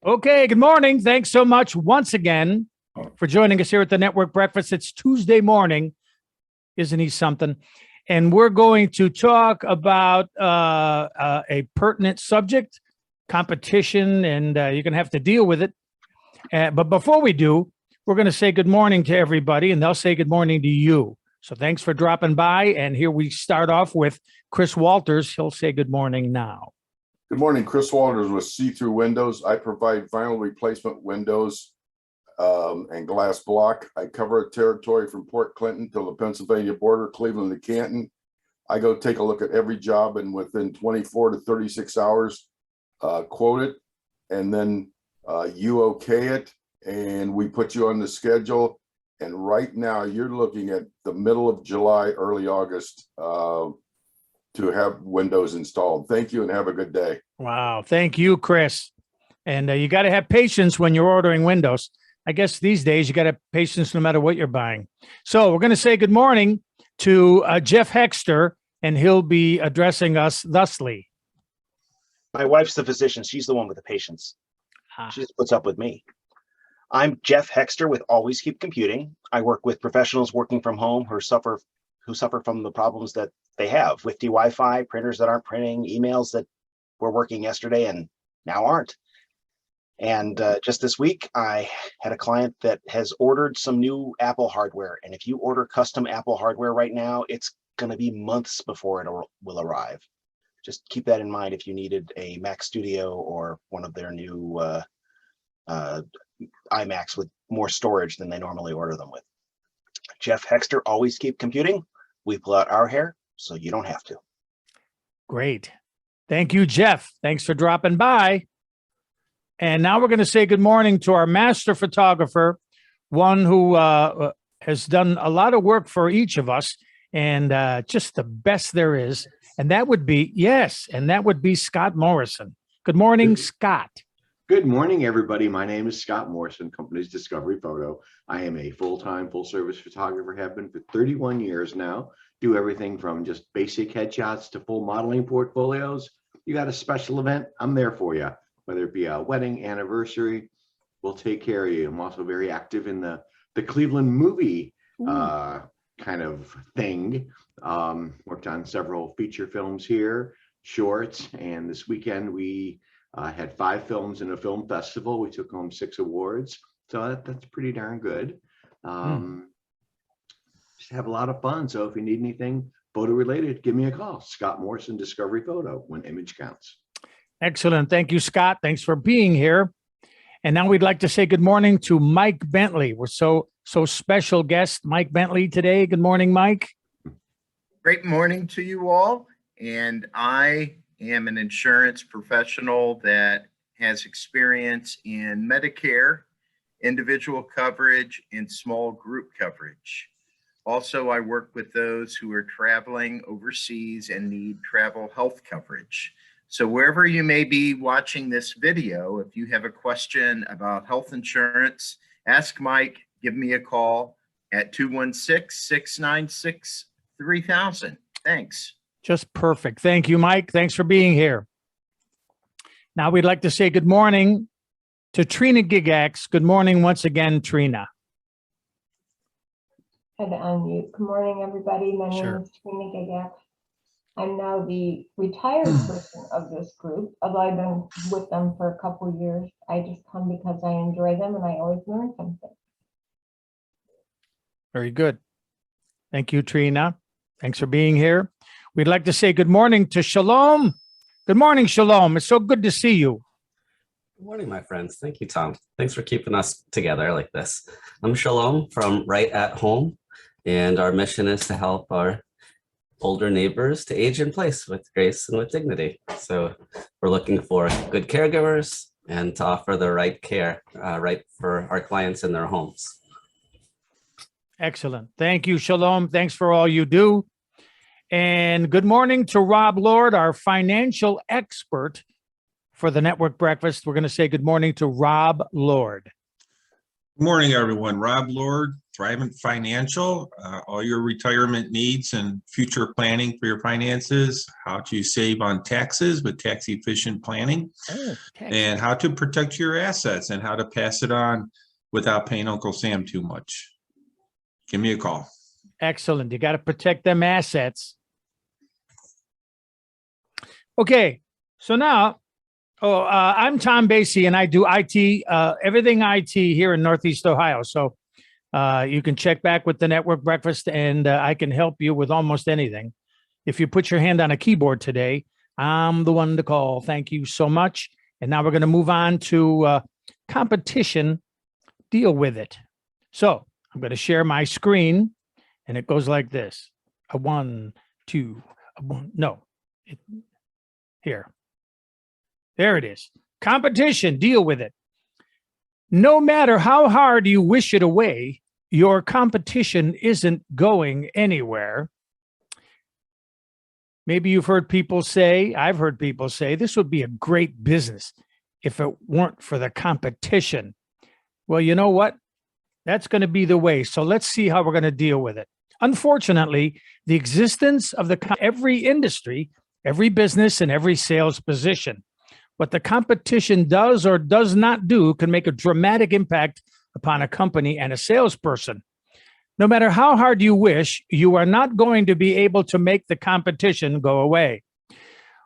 Okay, good morning. Thanks so much once again for joining us here at the Network Breakfast. It's Tuesday morning. Isn't he something? And we're going to talk about a pertinent subject, competition, and you're going to have to deal with it. But before we do, we're going to say good morning to everybody, and they'll say good morning to you. So thanks for dropping by. And here we start off with Chris Walters. He'll say good morning now. Good morning, Chris Walters with See-Through Windows. I provide vinyl replacement windows and glass block. I cover a territory from Port Clinton to the Pennsylvania border, Cleveland to Canton. I go take a look at every job and within 24 to 36 hours, quote it, and then you okay it, and we put you on the schedule. And right now you're looking at the middle of July, early August, to have windows installed. Thank you and have a good day. Wow. Thank you, Chris. And you got to have patience when you're ordering windows. I guess these days you got to have patience no matter what you're buying. So we're going to say good morning to Jeff Hexter, and he'll be addressing us thusly. My wife's the physician. She's the one with the patience. She just puts up with me. I'm Jeff Hexter with Always Keep Computing. I work with professionals working from home who suffer from the problems that they have with Wi-Fi, printers that aren't printing, emails that were working yesterday and now aren't. And just this week, I had a client that has ordered some new Apple hardware. And if you order custom Apple hardware right now, it's going to be months before it will arrive. Just keep that in mind if you needed a Mac Studio or one of their new iMacs with more storage than they normally order them with. Jeff Hexter, Always Keep Computing. We pull out our hair so you don't have to. Great. Thank you, Jeff. Thanks for dropping by. And now we're going to say good morning to our master photographer, one who has done a lot of work for each of us, and just the best there is. And that would be, Scott Morrison. Good morning, Scott. Good morning, everybody. My name is Scott Morrison, company's Discovery Photo. I am a full-time, full-service photographer, have been for 31 years now. Do everything from just basic headshots to full modeling portfolios. You got a special event, I'm there for you. Whether it be a wedding, anniversary, we'll take care of you. I'm also very active in the Cleveland movie kind of thing. Worked on several feature films here, shorts, and this weekend we had 5 films in a film festival. We took home 6 awards, so that's pretty darn good. Just have a lot of fun. So if you need anything photo related, give me a call. Scott Morrison, Discovery Photo, when image counts. Excellent. Thank you, Scott. Thanks for being here. And now we'd like to say good morning to Mike Bentley. We're so special guest, Mike Bentley, today. Good morning, Mike. Great morning to you all. And I am an insurance professional that has experience in Medicare, individual coverage, and small group coverage. Also, I work with those who are traveling overseas and need travel health coverage. So wherever you may be watching this video, if you have a question about health insurance, ask Mike, give me a call at 216-696-3000. Thanks. Just perfect. Thank you, Mike. Thanks for being here. Now we'd like to say good morning to Trina Gigax. Good morning once again, Trina. Had to unmute. Good morning, everybody. My name Sure. is Trina Gigax. I'm now the retired person of this group, although I've been with them for a couple of years. I just come because I enjoy them and I always learn something. Very good. Thank you, Trina. Thanks for being here. We'd like to say good morning to Shalom. Good morning, Shalom. It's so good to see you. Good morning, my friends. Thank you, Tom. Thanks for keeping us together like this. I'm Shalom from Right at Home, and our mission is to help our older neighbors to age in place with grace and with dignity. So we're looking for good caregivers and to offer the right care right for our clients in their homes. Excellent. Thank you, Shalom. Thanks for all you do. And good morning to Rob Lord, our financial expert for the Network Breakfast. We're going to say good morning to Rob Lord. Good morning, everyone. Rob Lord, Thrivent Financial. All your retirement needs and future planning for your finances, how to save on taxes with tax efficient planning, and how to protect your assets and how to pass it on without paying Uncle Sam too much. Give me a call. Excellent. You got to protect them assets. Okay. So now, I'm Tom Basie and I do IT, everything IT here in Northeast Ohio. So you can check back with the Network Breakfast and I can help you with almost anything. If you put your hand on a keyboard today, I'm the one to call. Thank you so much. And now we're going to move on to competition. Deal with it. So I'm going to share my screen and it goes like this. A 1, 2, a 1. No. Here. There it is. Competition, deal with it. No matter how hard you wish it away, your competition isn't going anywhere. Maybe you've heard people say, I've heard people say, this would be a great business if it weren't for the competition. Well, you know what? That's going to be the way. So let's see how we're going to deal with it. Unfortunately, the existence of every industry, every business, and every sales position, what the competition does or does not do can make a dramatic impact upon a company and a salesperson. No matter how hard you wish, you are not going to be able to make the competition go away.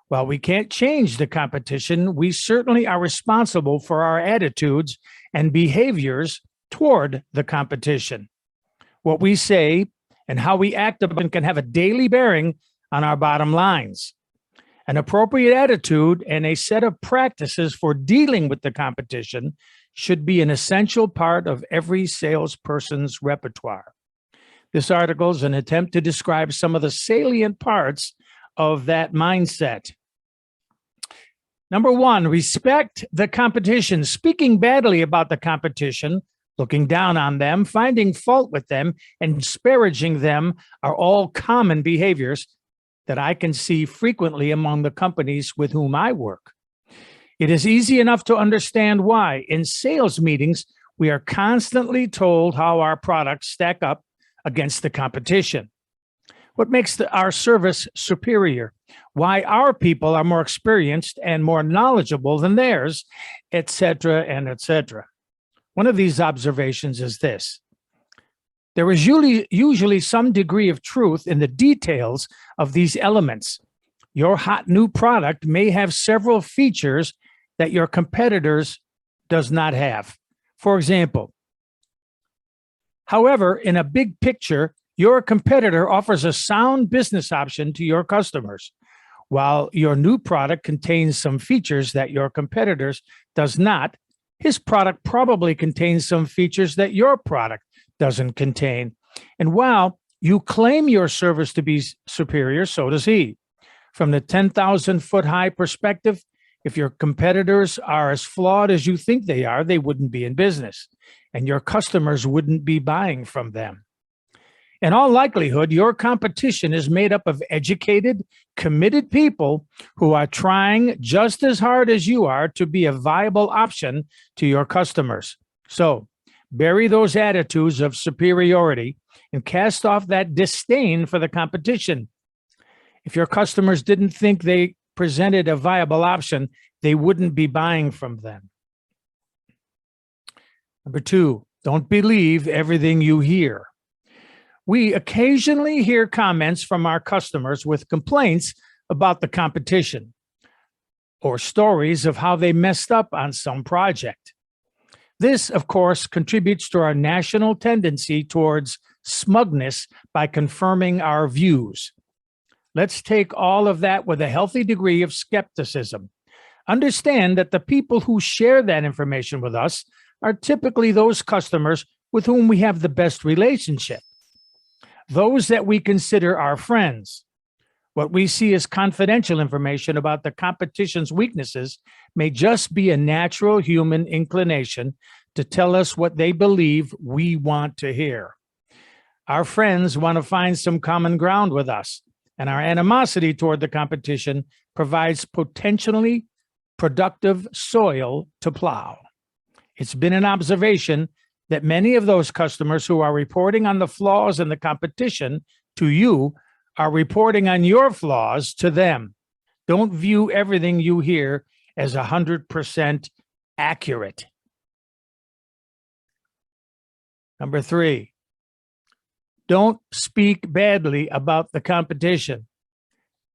While we can't change the competition, we certainly are responsible for our attitudes and behaviors toward the competition. What we say and how we act upon can have a daily bearing on our bottom lines. An appropriate attitude and a set of practices for dealing with the competition should be an essential part of every salesperson's repertoire. This article is an attempt to describe some of the salient parts of that mindset. Number 1, respect the competition. Speaking badly about the competition, looking down on them, finding fault with them, and disparaging them are all common behaviors that I can see frequently among the companies with whom I work. It is easy enough to understand why. In sales meetings, we are constantly told how our products stack up against the competition. What makes our service superior? Why our people are more experienced and more knowledgeable than theirs, etc., and etc. One of these observations is this. There is usually some degree of truth in the details of these elements. Your hot new product may have several features that your competitors does not have. For example, however, in a big picture, your competitor offers a sound business option to your customers, while your new product contains some features that your competitors does not. His product probably contains some features that your product doesn't contain. And while you claim your service to be superior, so does he. From the 10,000-foot high perspective, if your competitors are as flawed as you think they are, they wouldn't be in business, and your customers wouldn't be buying from them. In all likelihood, your competition is made up of educated, committed people who are trying just as hard as you are to be a viable option to your customers. So, bury those attitudes of superiority and cast off that disdain for the competition. If your customers didn't think they presented a viable option, they wouldn't be buying from them. Number 2, don't believe everything you hear. We occasionally hear comments from our customers with complaints about the competition or stories of how they messed up on some project. This, of course, contributes to our national tendency towards smugness by confirming our views. Let's take all of that with a healthy degree of skepticism. Understand that the people who share that information with us are typically those customers with whom we have the best relationship, those that we consider our friends. What we see as confidential information about the competition's weaknesses may just be a natural human inclination to tell us what they believe we want to hear. Our friends want to find some common ground with us, and our animosity toward the competition provides potentially productive soil to plow. It's been an observation that many of those customers who are reporting on the flaws in the competition to you are reporting on your flaws to them. Don't view everything you hear as 100% accurate. Number 3, don't speak badly about the competition,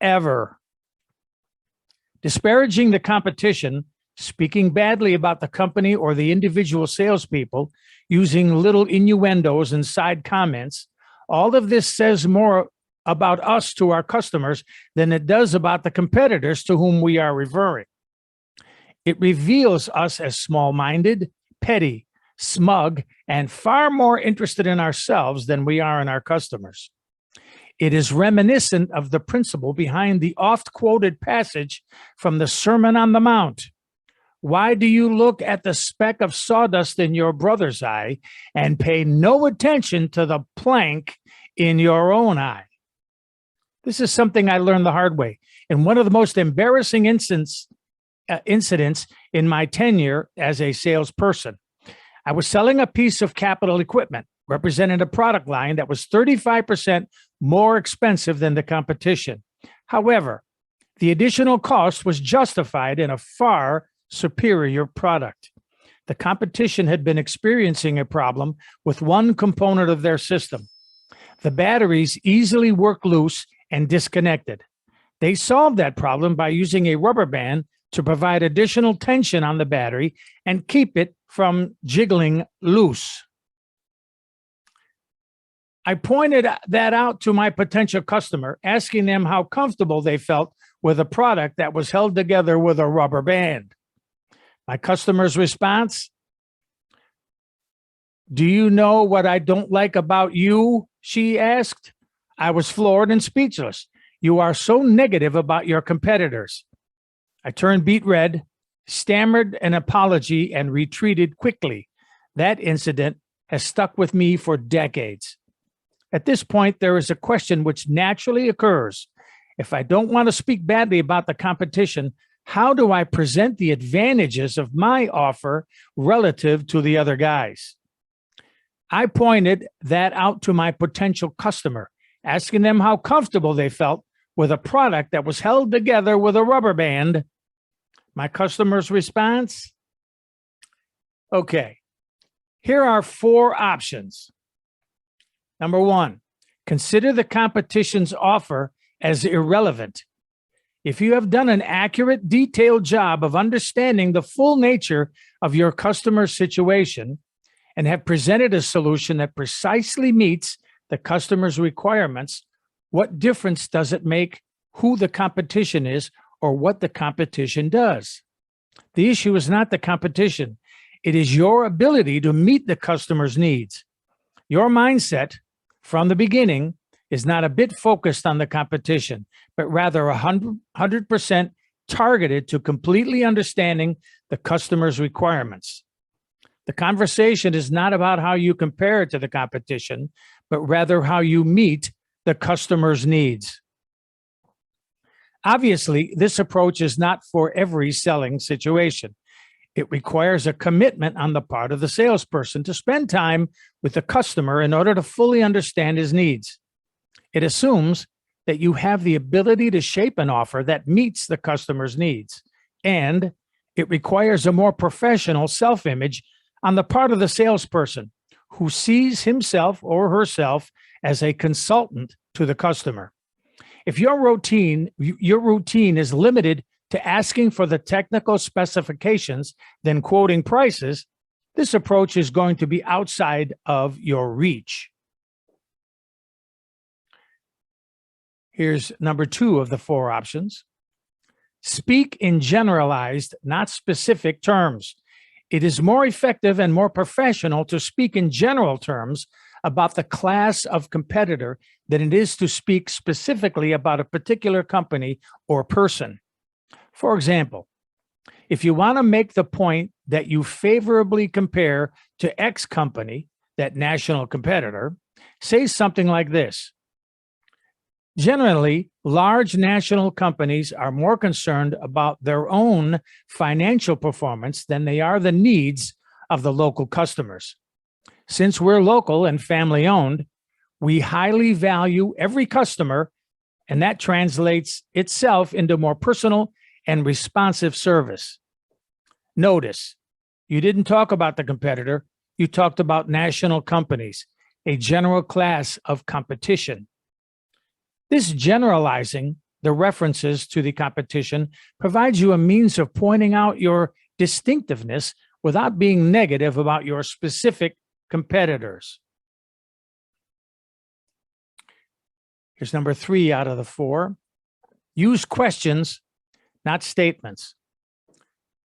ever. Disparaging the competition, speaking badly about the company or the individual salespeople, using little innuendos and side comments, all of this says more about us to our customers than it does about the competitors to whom we are referring. It reveals us as small-minded, petty, smug, and far more interested in ourselves than we are in our customers. It is reminiscent of the principle behind the oft-quoted passage from the Sermon on the Mount. Why do you look at the speck of sawdust in your brother's eye and pay no attention to the plank in your own eye? This is something I learned the hard way. And one of the most embarrassing incidents in my tenure as a salesperson. I was selling a piece of capital equipment representing a product line that was 35% more expensive than the competition. However, the additional cost was justified in a far superior product. The competition had been experiencing a problem with one component of their system. The batteries easily work loose and disconnected. They solved that problem by using a rubber band to provide additional tension on the battery and keep it from jiggling loose. I pointed that out to my potential customer, asking them how comfortable they felt with a product that was held together with a rubber band. My customer's response: "Do you know what I don't like about you?" she asked. I was floored and speechless. "You are so negative about your competitors." I turned beet red, stammered an apology, and retreated quickly. That incident has stuck with me for decades. At this point, there is a question which naturally occurs. If I don't want to speak badly about the competition, how do I present the advantages of my offer relative to the other guys? I pointed that out to my potential customer, asking them how comfortable they felt with a product that was held together with a rubber band. My customer's response: "Okay, here are 4 options. Number 1, consider the competition's offer as irrelevant. If you have done an accurate, detailed job of understanding the full nature of your customer's situation and have presented a solution that precisely meets the customer's requirements, what difference does it make who the competition is or what the competition does? The issue is not the competition. It is your ability to meet the customer's needs. Your mindset from the beginning is not a bit focused on the competition, but rather 100% targeted to completely understanding the customer's requirements. The conversation is not about how you compare it to the competition, but rather how you meet the customer's needs. Obviously, this approach is not for every selling situation. It requires a commitment on the part of the salesperson to spend time with the customer in order to fully understand his needs. It assumes that you have the ability to shape an offer that meets the customer's needs, and it requires a more professional self-image on the part of the salesperson who sees himself or herself as a consultant to the customer. If your routine is limited to asking for the technical specifications, then quoting prices, this approach is going to be outside of your reach. Here's number 2 of the 4 options. Speak in generalized, not specific terms. It is more effective and more professional to speak in general terms about the class of competitor than it is to speak specifically about a particular company or person. For example, if you want to make the point that you favorably compare to X company, that national competitor, say something like this: generally, large national companies are more concerned about their own financial performance than they are the needs of the local customers. Since we're local and family owned, we highly value every customer, and that translates itself into more personal and responsive service. Notice, you didn't talk about the competitor, you talked about national companies, a general class of competition. This generalizing the references to the competition provides you a means of pointing out your distinctiveness without being negative about your specific competitors. Here's number 3 out of the 4. Use questions, not statements.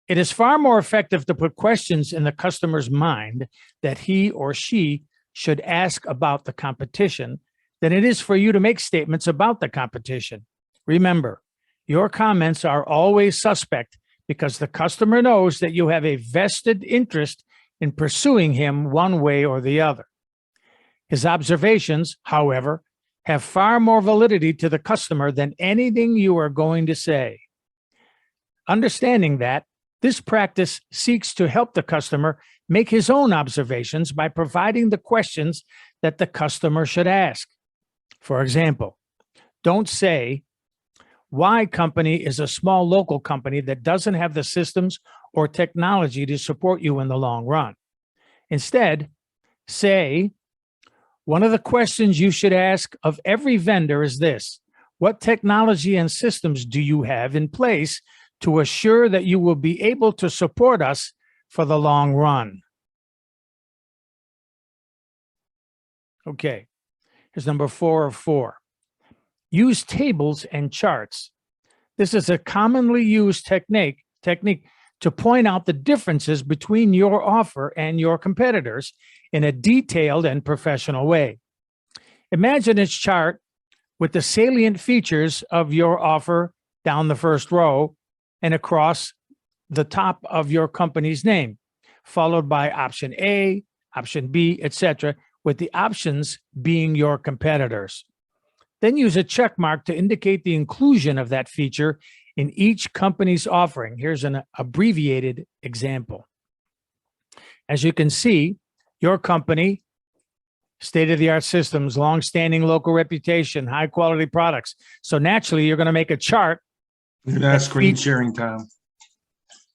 It is far more effective to put questions in the customer's mind that he or she should ask about the competition than it is for you to make statements about the competition. Remember, your comments are always suspect because the customer knows that you have a vested interest in pursuing him one way or the other. His observations, however, have far more validity to the customer than anything you are going to say. Understanding that, this practice seeks to help the customer make his own observations by providing the questions that the customer should ask. For example, don't say, Y company is a small local company that doesn't have the systems or technology to support you in the long run. Instead, say, one of the questions you should ask of every vendor is this: what technology and systems do you have in place to assure that you will be able to support us for the long run? Okay, here's number 4 of 4. Use tables and charts. This is a commonly used technique to point out the differences between your offer and your competitors in a detailed and professional way. Imagine a chart with the salient features of your offer down the first row and across the top of your company's name, followed by option A, option B, etc., with the options being your competitors. Then use a check mark to indicate the inclusion of that feature in each company's offering. Here's an abbreviated example. As you can see, your company, state-of-the-art systems, long-standing local reputation, high-quality products. So naturally, you're going to make a chart. You're not screen sharing, Tom.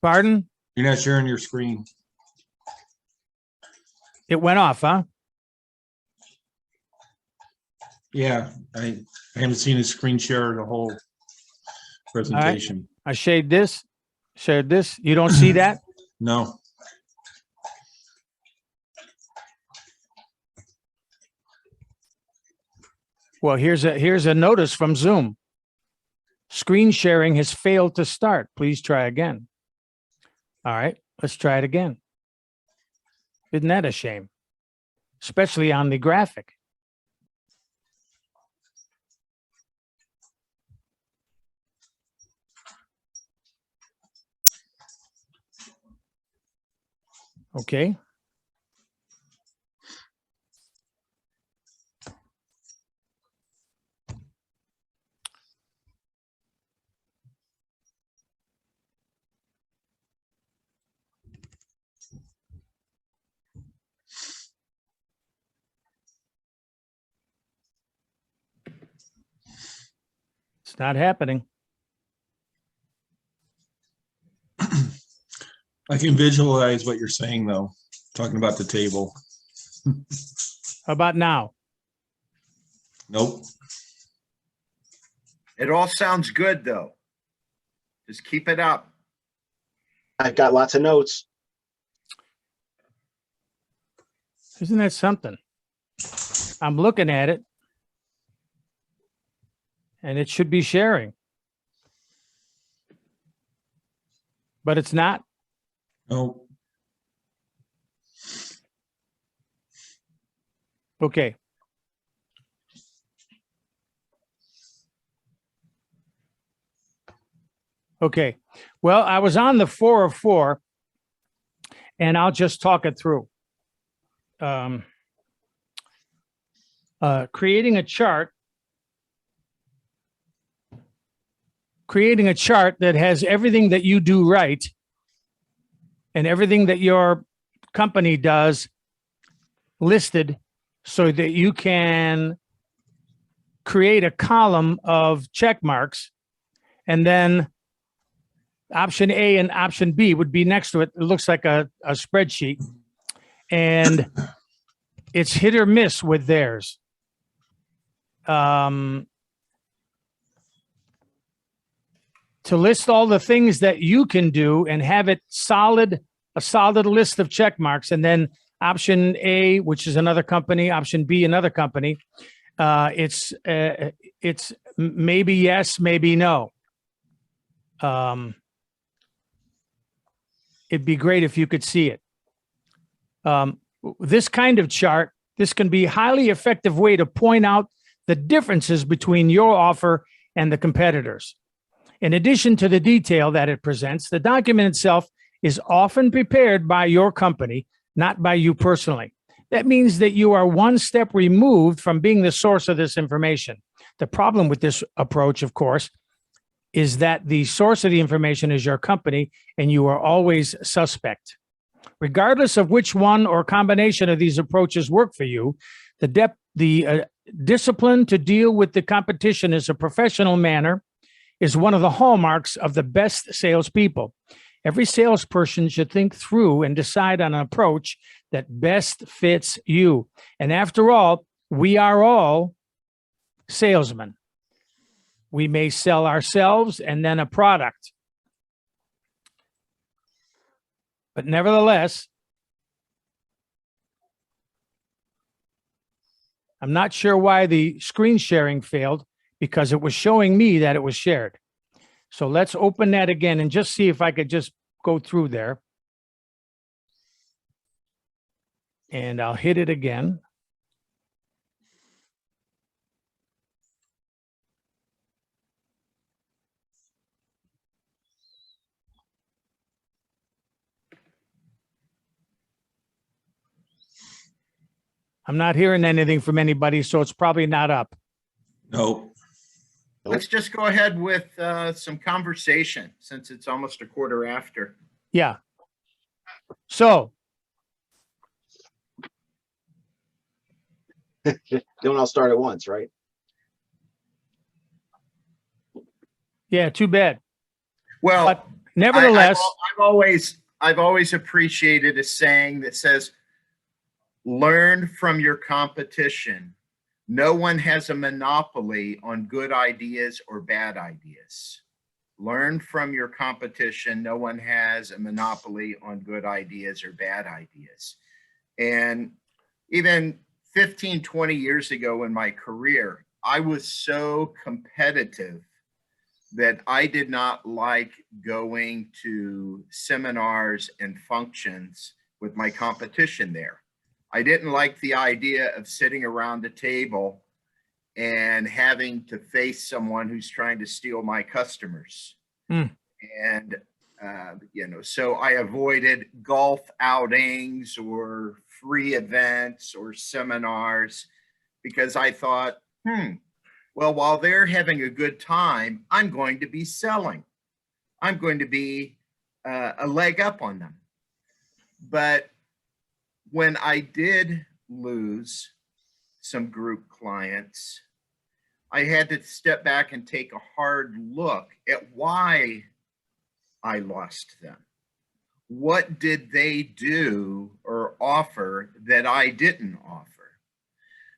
Pardon? You're not sharing your screen. It went off, huh? Yeah, I haven't seen a screen share the whole presentation. I shared this. You don't see that? No. Well, here's a notice from Zoom. Screen sharing has failed to start. Please try again. All right, let's try it again. Isn't that a shame? Especially on the graphic. Okay. It's not happening. I can visualize what you're saying, though, talking about the table. How about now? Nope. It all sounds good, though. Just keep it up. I've got lots of notes. Isn't that something? I'm looking at it, and it should be sharing. But it's not. Nope. Okay. Okay. Well, I was on the 4 of 4, and I'll just talk it through. Creating a chart that has everything that you do right and everything that your company does listed so that you can create a column of check marks, and then option A and option B would be next to it. It looks like a spreadsheet, and it's hit or miss with theirs. To list all the things that you can do and have it a solid list of check marks, and then option A, which is another company, option B, another company. It's maybe yes, maybe no. It'd be great if you could see it. This kind of chart, this can be a highly effective way to point out the differences between your offer and the competitors. In addition to the detail that it presents, the document itself is often prepared by your company, not by you personally. That means that you are one step removed from being the source of this information. The problem with this approach, of course, is that the source of the information is your company, and you are always suspect. Regardless of which one or combination of these approaches work for you, the discipline to deal with the competition in a professional manner is one of the hallmarks of the best salespeople. Every salesperson should think through and decide on an approach that best fits you. And after all, we are all salesmen. We may sell ourselves and then a product. But nevertheless, I'm not sure why the screen sharing failed, because it was showing me that it was shared. So let's open that again and just see if I could just go through there. And I'll hit it again. I'm not hearing anything from anybody, so it's probably not up. Nope. Let's just go ahead with some conversation since it's almost a quarter after. Yeah. So, Don't all start at once, right? yeah, too bad. Well, But nevertheless, I've always appreciated a saying that says, learn from your competition. No one has a monopoly on good ideas or bad ideas. Learn from your competition. No one has a monopoly on good ideas or bad ideas. And even 15, 20 years ago in my career, I was so competitive that I did not like going to seminars and functions with my competition there. I didn't like the idea of sitting around a table and having to face someone who's trying to steal my customers. And, so I avoided golf outings or free events or seminars because I thought, well, while they're having a good time, I'm going to be selling. I'm going to be a leg up on them. But when I did lose some group clients, I had to step back and take a hard look at why I lost them. What did they do or offer that I didn't offer?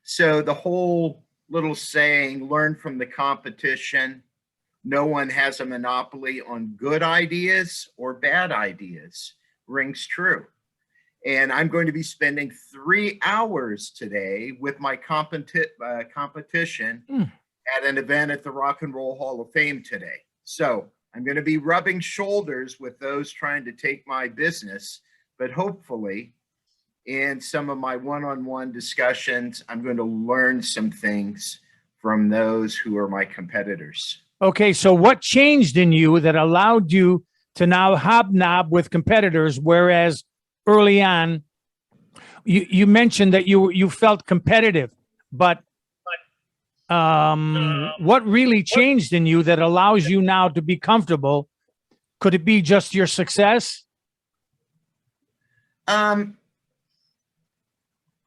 So the whole little saying, learn from the competition. No one has a monopoly on good ideas or bad ideas rings true. And I'm going to be spending 3 hours today with my competition at an event at the Rock and Roll Hall of Fame today. So I'm going to be rubbing shoulders with those trying to take my business, but hopefully in some of my one-on-one discussions, I'm going to learn some things from those who are my competitors. okay, so what changed in you that allowed you to now hobnob with competitors, whereas early on, you mentioned that you felt competitive, but what really changed in you that allows you now to be comfortable? Could it be just your success?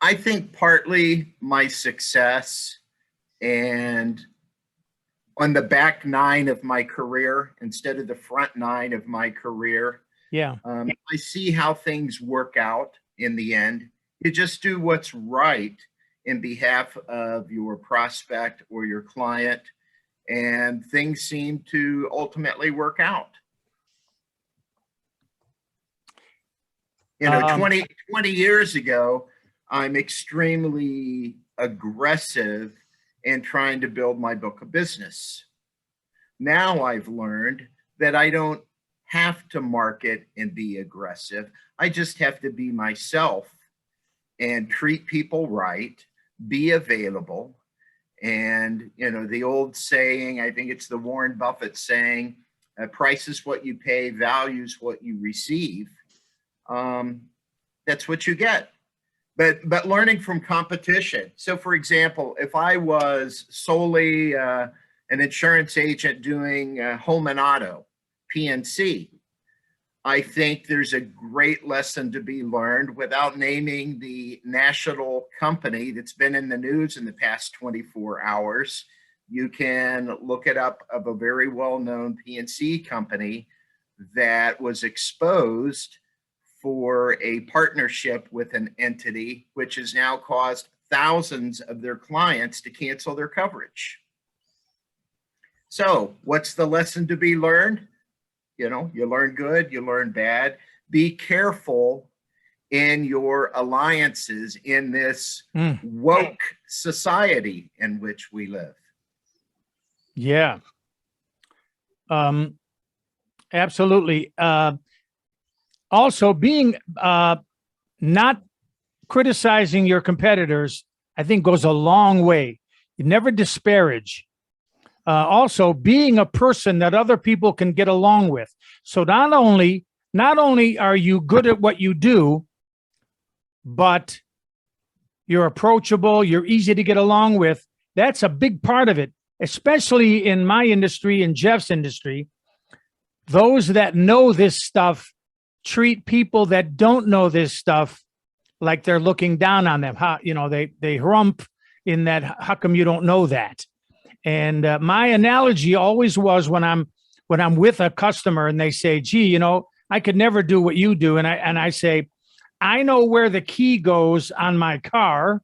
I think partly my success and on the back nine of my career instead of the front nine of my career, Yeah. I see how things work out in the end. You just do what's right in behalf of your prospect or your client, and things seem to ultimately work out. You know, 20 years ago, I'm extremely aggressive in trying to build my book of business. Now I've learned that I don't have to market and be aggressive. I just have to be myself and treat people right, be available. And, you know, the old saying, I think it's the Warren Buffett saying, price is what you pay, value is what you receive. That's what you get. But learning from competition. So for example, if I was solely an insurance agent doing home and auto, PNC, I think there's a great lesson to be learned without naming the national company that's been in the news in the past 24 hours. You can look it up, of a very well-known PNC company that was exposed for a partnership with an entity, which has now caused thousands of their clients to cancel their coverage. So what's the lesson to be learned? You know, you learn good, you learn bad. Be careful in your alliances in this woke society in which we live. Yeah. Absolutely. Also, being not criticizing your competitors, I think, goes a long way. You never disparage. Also, being a person that other people can get along with. So not only are you good at what you do, but you're approachable, you're easy to get along with. That's a big part of it, especially in my industry, in Jeff's industry. Those that know this stuff treat people that don't know this stuff like they're looking down on them. How, you know, they rump in that, how come you don't know that? And my analogy always was when I'm with a customer and they say, gee, you know, I could never do what you do. And I say, I know where the key goes on my car,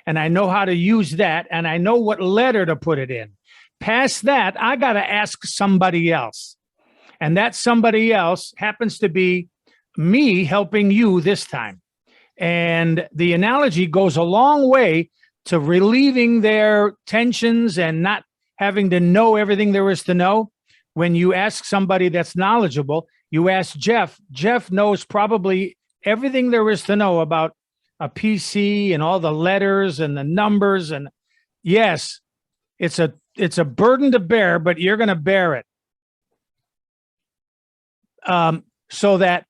and I know how to use that, and I know what letter to put it in. Past that, I got to ask somebody else. And that somebody else happens to be me helping you this time. And the analogy goes a long way to relieving their tensions and not having to know everything there is to know. When you ask somebody that's knowledgeable, you ask Jeff. Jeff knows probably everything there is to know about a PC and all the letters and the numbers. And yes, it's a burden to bear, but you're going to bear it. So that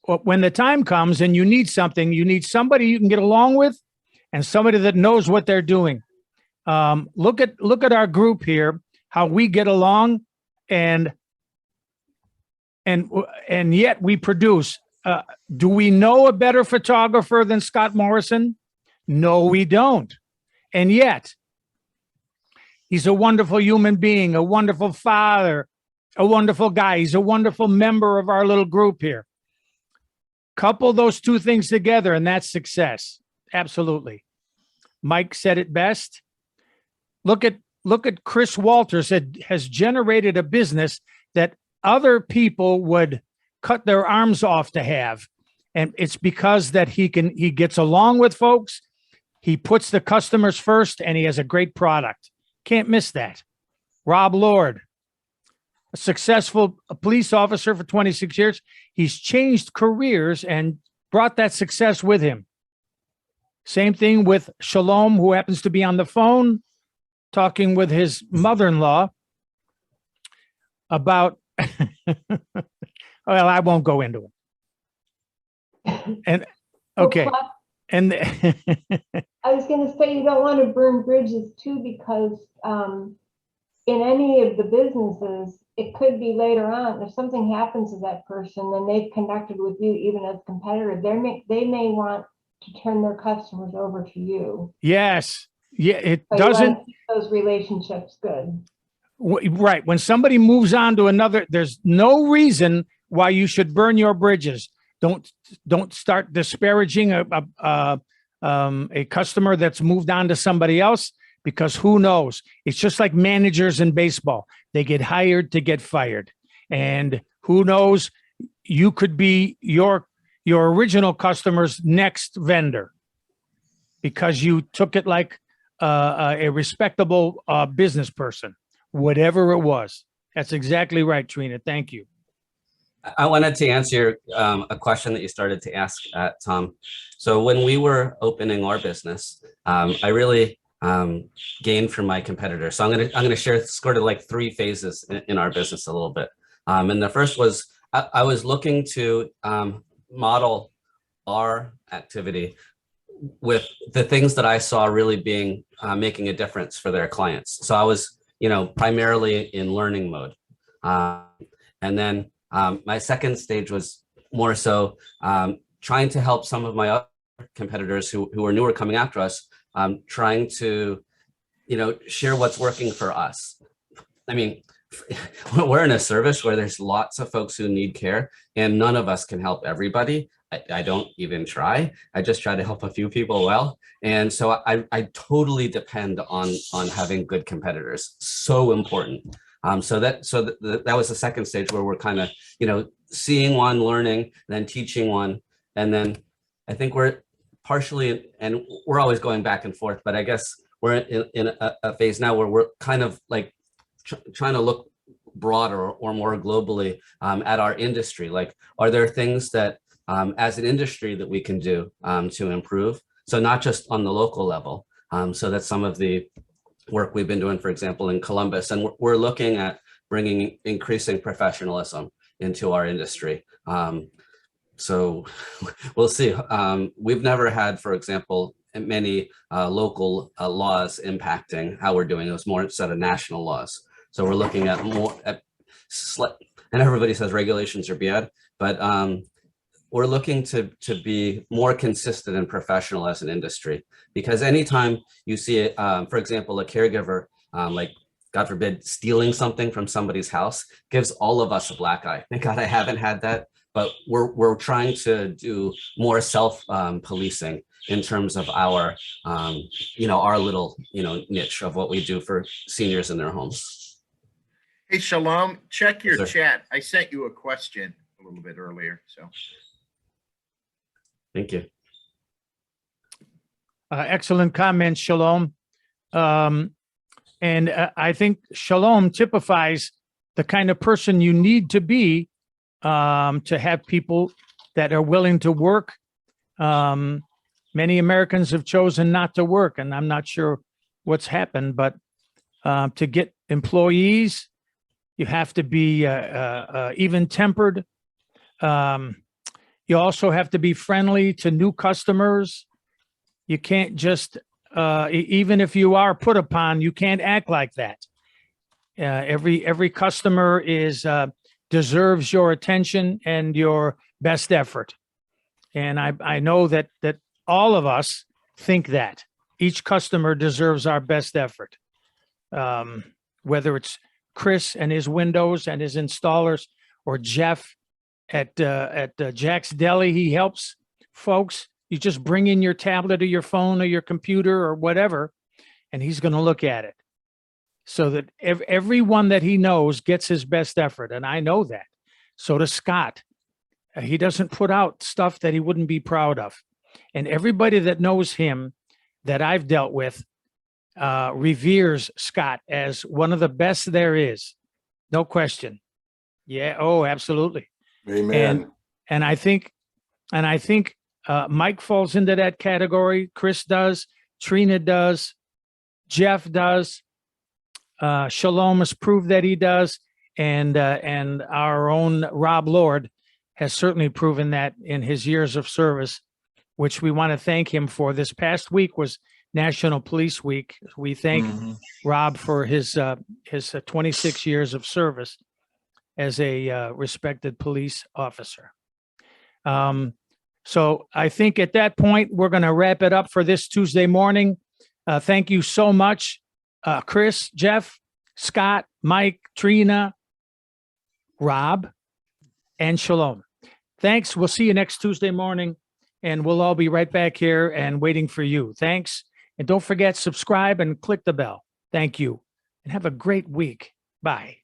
when the time comes and you need something, you need somebody you can get along with and somebody that knows what they're doing. Look at our group here, how we get along, and yet we produce. Do we know a better photographer than Scott Morrison? No, we don't. And yet he's a wonderful human being, a wonderful father, a wonderful guy. He's a wonderful member of our little group here. Couple those two things together and that's success. Absolutely. Mike said it best. Look at Chris Walters has generated a business that other people would cut their arms off to have. And it's because that he gets along with folks. He puts the customers first and he has a great product. Can't miss that. Rob Lord, a successful police officer for 26 years. He's changed careers and brought that success with him. Same thing with Shalom, who happens to be on the phone talking with his mother-in-law about, well, I won't go into it. And okay. And I was going to say, you don't want to burn bridges too, because in any of the businesses, it could be later on, if something happens to that person, then they've connected with you, even as a competitor, they may want to turn their customers over to you. Yes. Yeah, it So you wanna doesn't. keep those relationships good. Right. When somebody moves on to another, there's no reason why you should burn your bridges. Don't start disparaging a customer that's moved on to somebody else, because who knows? It's just like managers in baseball. They get hired to get fired. And who knows, you could be your original customer's next vendor because you took it like a respectable business person, whatever it was. That's exactly right, Trina. Thank you. I wanted to answer a question that you started to ask, Tom. So when we were opening our business, I really gained from my competitors. So I'm gonna share sort of like three phases in our business a little bit. And the first was I was looking to model our activity with the things that I saw really being making a difference for their clients. So I was, primarily in learning mode, and then my second stage was more so trying to help some of my other competitors who are newer coming after us, trying to, share what's working for us. I mean, we're in a service where there's lots of folks who need care, and none of us can help everybody. I don't even try. I just try to help a few people well. And so I totally depend on having good competitors. So important. So that was the second stage where we're kind of, seeing one, learning, then teaching one. And then I think we're partially, and we're always going back and forth, but I guess we're in a phase now where we're kind of like trying to look broader or more globally at our industry. Like, are there things that as an industry that we can do to improve? So not just on the local level. So that's some of the work we've been doing, for example, in Columbus, and we're looking at bringing increasing professionalism into our industry. So we'll see. We've never had, for example, many local laws impacting how we're doing. It was more instead of national laws. So we're looking at more and everybody says regulations are bad, but we're looking to be more consistent and professional as an industry, because anytime you see, for example, a caregiver, like God forbid, stealing something from somebody's house, gives all of us a black eye. Thank God I haven't had that, but we're trying to do more self-policing in terms of our, our little, niche of what we do for seniors in their homes. Hey, Shalom, check your Yes, sir. chat. I sent you a question a little bit earlier, so. Thank you. Excellent comment, Shalom. And I think Shalom typifies the kind of person you need to be to have people that are willing to work. Many Americans have chosen not to work, and I'm not sure what's happened, but to get employees, you have to be even-tempered. You also have to be friendly to new customers. You can't just, even if you are put upon, you can't act like that. Every customer deserves your attention and your best effort. And I know that all of us think that each customer deserves our best effort. Whether it's Chris and his windows and his installers, or Jeff at Jack's Deli, he helps folks. You just bring in your tablet or your phone or your computer or whatever, and he's going to look at it so that everyone that he knows gets his best effort. And I know that. So does Scott. He doesn't put out stuff that he wouldn't be proud of. And everybody that knows him that I've dealt with reveres Scott as one of the best there is. No question. Yeah. Oh, absolutely. Amen. And I think Mike falls into that category. Chris does. Trina does. Jeff does. Shalom has proved that he does. And our own Rob Lord has certainly proven that in his years of service, which we want to thank him for. This past week was National Police Week. We thank Rob for his 26 years of service as a respected police officer. So I think at that point, we're going to wrap it up for this Tuesday morning. Thank you so much, Chris, Jeff, Scott, Mike, Trina, Rob, and Shalom. Thanks. We'll see you next Tuesday morning, and we'll all be right back here and waiting for you. Thanks. And don't forget, subscribe and click the bell. Thank you, and have a great week. Bye.